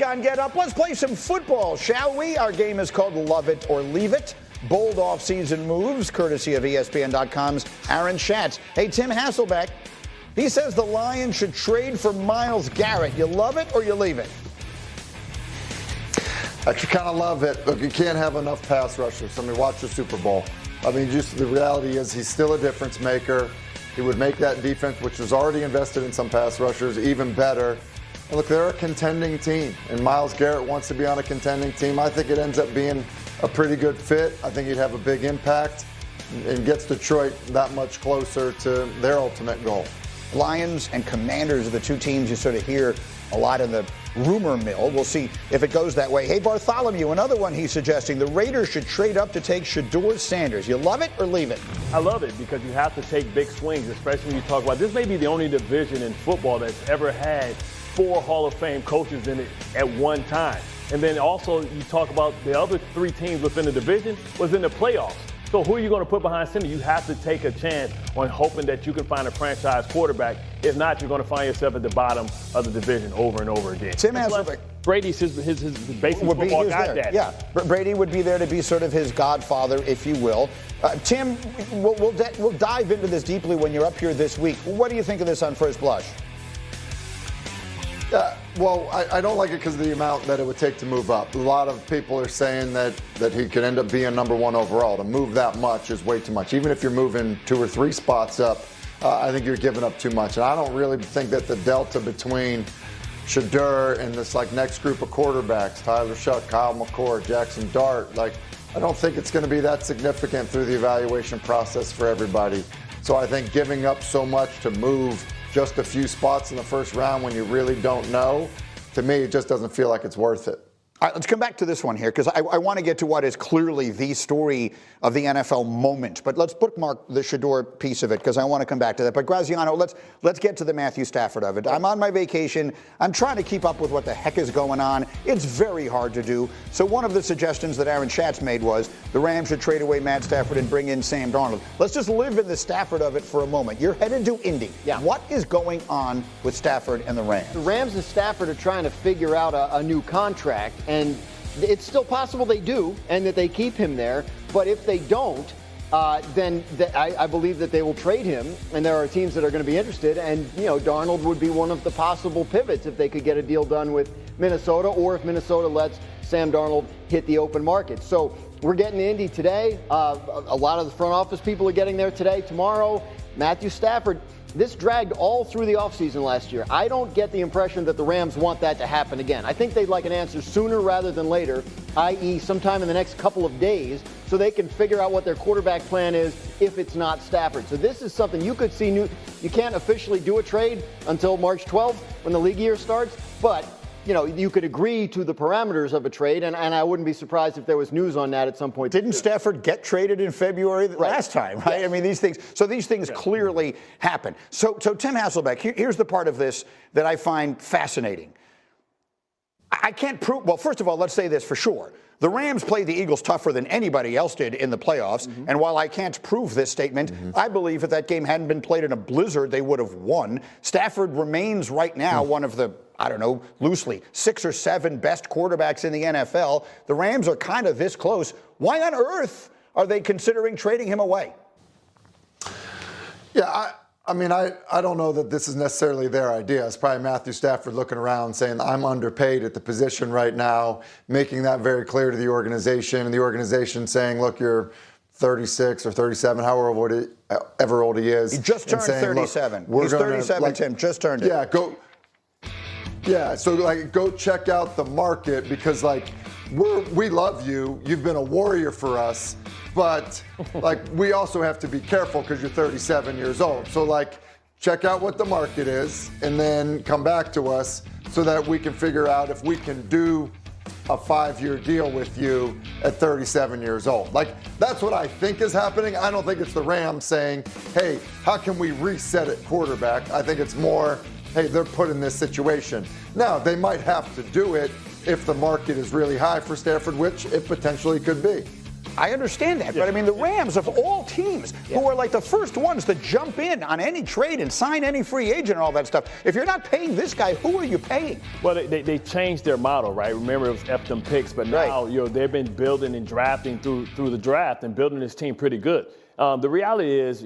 on, get up. Let's play some football, shall we? Our game is called Love It or Leave It. Bold offseason moves, courtesy of ESPN.com's Aaron Schatz. Hey, Tim Hasselbeck, he says the Lions should trade for Myles Garrett. You love it or you leave it? I kind of love it. Look, you can't have enough pass rushers. I mean, watch the Super Bowl. I mean, just the reality is he's still a difference maker. He would make that defense, which was already invested in some pass rushers, even better. And look, they're a contending team, and Myles Garrett wants to be on a contending team. I think it ends up being a pretty good fit. I think he'd have a big impact and gets Detroit that much closer to their ultimate goal. Lions and Commanders are the two teams you sort of hear a lot in the rumor mill. We'll see if it goes that way. Hey, Bartholomew, another one he's suggesting. The Raiders should trade up to take Shedeur Sanders. You love it or leave it? I love it because you have to take big swings, especially when you talk about this may be the only division in football that's ever had 4 Hall of Fame coaches in it at one time. And then also you talk about the other 3 teams within the division was in the playoffs. So who are you going to put behind center? You have to take a chance on hoping that you can find a franchise quarterback. If not, you're going to find yourself at the bottom of the division over and over again. Tim Hasselbeck. Brady's his basic football guy dad. Yeah, Brady would be there to be sort of his godfather, if you will. Tim, we'll dive into this deeply when you're up here this week. What do you think of this on first blush? Well, I don't like it because of the amount that it would take to move up. A lot of people are saying that he could end up being number 1 overall. To move that much is way too much. Even if you're moving 2 or 3 spots up, I think you're giving up too much. And I don't really think that the delta between Shedeur and this next group of quarterbacks, Tyler Shuck, Kyle McCord, Jackson Dart, I don't think it's going to be that significant through the evaluation process for everybody. So I think giving up so much to move just a few spots in the first round when you really don't know, to me, it just doesn't feel like it's worth it. All right, let's come back to this one here because I want to get to what is clearly the story of the NFL moment. But let's bookmark the Shedeur piece of it because I want to come back to that. But Graziano, let's get to the Matthew Stafford of it. I'm on my vacation. I'm trying to keep up with what the heck is going on. It's very hard to do. So one of the suggestions that Aaron Schatz made was the Rams should trade away Matt Stafford and bring in Sam Darnold. Let's just live in the Stafford of it for a moment. You're headed to Indy. Yeah. What is going on with Stafford and the Rams? The Rams and Stafford are trying to figure out a new contract, and it's still possible they do and that they keep him there. But if they don't, then I believe that they will trade him, and there are teams that are going to be interested. And, Darnold would be one of the possible pivots if they could get a deal done with Minnesota or if Minnesota lets Sam Darnold hit the open market. So we're getting to Indy today. A lot of the front office people are getting there today, tomorrow. Matthew Stafford. This dragged all through the offseason last year. I don't get the impression that the Rams want that to happen again. I think they'd like an answer sooner rather than later, i.e. sometime in the next couple of days, so they can figure out what their quarterback plan is if it's not Stafford. So this is something you could see new. You can't officially do a trade until March 12th when the league year starts, but you could agree to the parameters of a trade, and I wouldn't be surprised if there was news on that at some point. Didn't Stafford get traded in February last time, right? Yes. I mean, these things clearly happen. So Tim Hasselbeck, here's the part of this that I find fascinating. I can't prove, well, first of all, let's say this for sure. The Rams played the Eagles tougher than anybody else did in the playoffs. Mm-hmm. And while I can't prove this statement, I believe if that game hadn't been played in a blizzard, they would have won. Stafford remains right now one of the, loosely 6 or 7 best quarterbacks in the NFL. The Rams are kind of this close. Why on earth are they considering trading him away? Yeah, I don't know that this is necessarily their idea. It's probably Matthew Stafford looking around saying, I'm underpaid at the position right now, making that very clear to the organization, and the organization saying, look, you're 36 or 37, however old he is. He just turned 37. He's 37, Tim, just turned it. So go check out the market because we love you. You've been a warrior for us. But we also have to be careful because you're 37 years old. So check out what the market is and then come back to us so that we can figure out if we can do a 5-year deal with you at 37 years old. That's what I think is happening. I don't think it's the Rams saying, hey, how can we reset at quarterback? I think it's more, hey, they're put in this situation. Now, they might have to do it if the market is really high for Stafford, which it potentially could be. I understand that, but I mean, the Rams, of all teams, who are like the first ones to jump in on any trade and sign any free agent and all that stuff, if you're not paying this guy, who are you paying? Well, they changed their model, right? Remember, it was F them picks, but now they've been building and drafting through the draft and building this team pretty good. The reality is,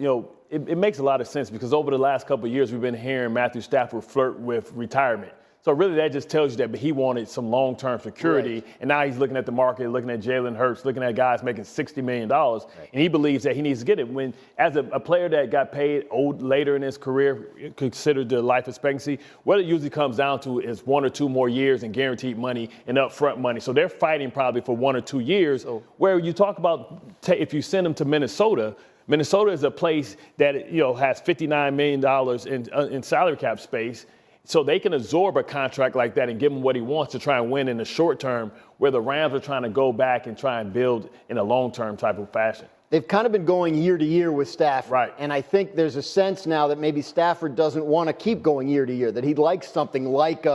it makes a lot of sense because over the last couple of years, we've been hearing Matthew Stafford flirt with retirement. So really that just tells you that he wanted some long-term security, and now he's looking at the market, looking at Jalen Hurts, looking at guys making $60 million, and he believes that he needs to get it. When as a player that got paid old later in his career, considered the life expectancy, what it usually comes down to is 1 or 2 more years and guaranteed money and upfront money. So they're fighting probably for 1 or 2 years, where you talk about if you send them to Minnesota is a place that has $59 million in salary cap space. So they can absorb a contract like that and give him what he wants to try and win in the short term, where the Rams are trying to go back and try and build in a long-term type of fashion. They've kind of been going year to year with Stafford. Right. And I think there's a sense now that maybe Stafford doesn't want to keep going year to year, that he'd like something like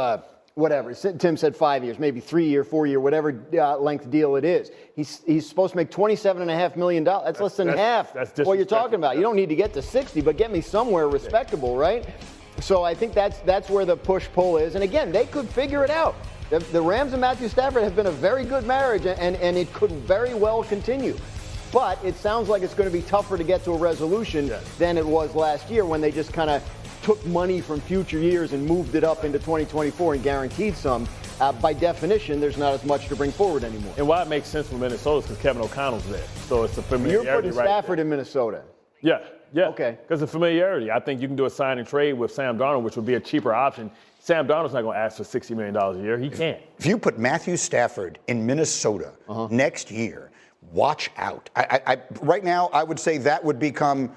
whatever. Tim said 5 years, maybe 3 year, 4 year, whatever length deal it is. He's supposed to make $27.5 million. That's less than half what you're talking about. You don't need to get to 60, but get me somewhere respectable, right? So I think that's where the push-pull is. And again, they could figure it out. The Rams and Matthew Stafford have been a very good marriage, and it could very well continue. But it sounds like it's going to be tougher to get to a resolution than it was last year when they just kind of took money from future years and moved it up into 2024 and guaranteed some. By definition, there's not as much to bring forward anymore. And why it makes sense for Minnesota is because Kevin O'Connell's there. So it's a familiarity. You're putting Stafford in Minnesota. Yeah. Okay. Because of familiarity. I think you can do a sign and trade with Sam Darnold, which would be a cheaper option. Sam Darnold's not going to ask for $60 million a year. He can't. If you put Matthew Stafford in Minnesota next year, watch out. Right now, I would say that would become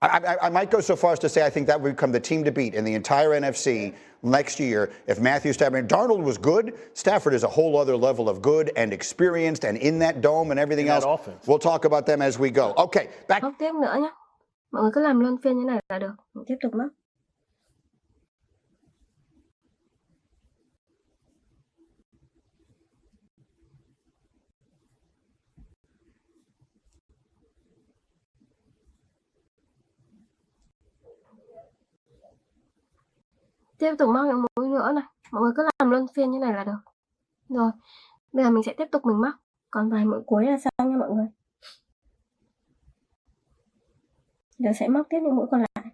I might go so far as to say I think that would become the team to beat in the entire NFC next year if Matthew Stafford. Darnold was good. Stafford is a whole other level of good and experienced and in that dome and everything else. Offense. We'll talk about them as we go. Okay, back. Móc tiếp nữa nhé. Mọi người cứ làm luân phiên như này là được. Mình tiếp tục móc. Tiếp tục móc những mũi nữa này. Mọi người cứ làm luân phiên như này là được. Rồi, bây giờ mình sẽ tiếp tục mình móc. Còn vài mũi cuối là xong nha mọi người. Giờ sẽ móc tiếp những mũi còn lại.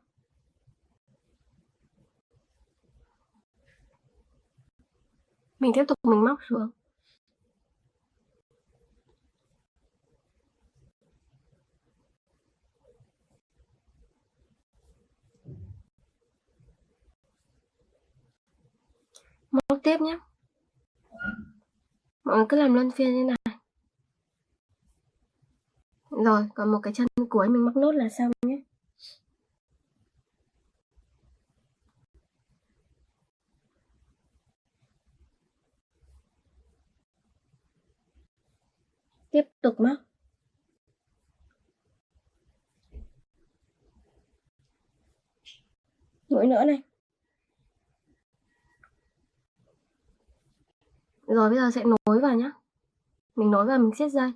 Mình tiếp tục mình móc xuống. Móc tiếp nhé. Mọi người cứ làm luân phiên như này. Rồi, còn một cái chân cuối mình móc nốt là xong nhé. Tiếp tục móc. Mũi nữa này. Rồi bây giờ sẽ nối vào nhé. Mình nối vào mình siết dây.